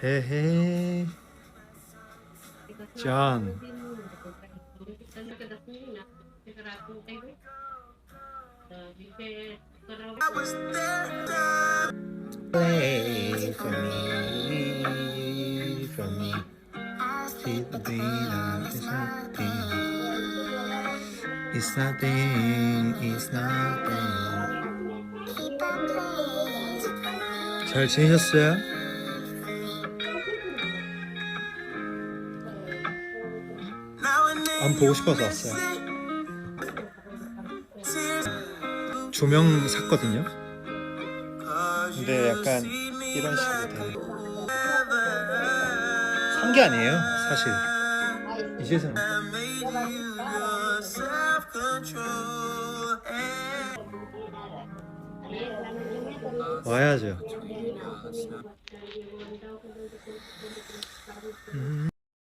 Hey, John. Play for me. See the beat of it's nothing. It's nothing. 잘 지내셨어요? 안 보고 싶어서 왔어요. 조명 샀거든요. 근데 약간 이런 식으로 되네. 산 게 아니에요, 사실. 이제서는 와야죠.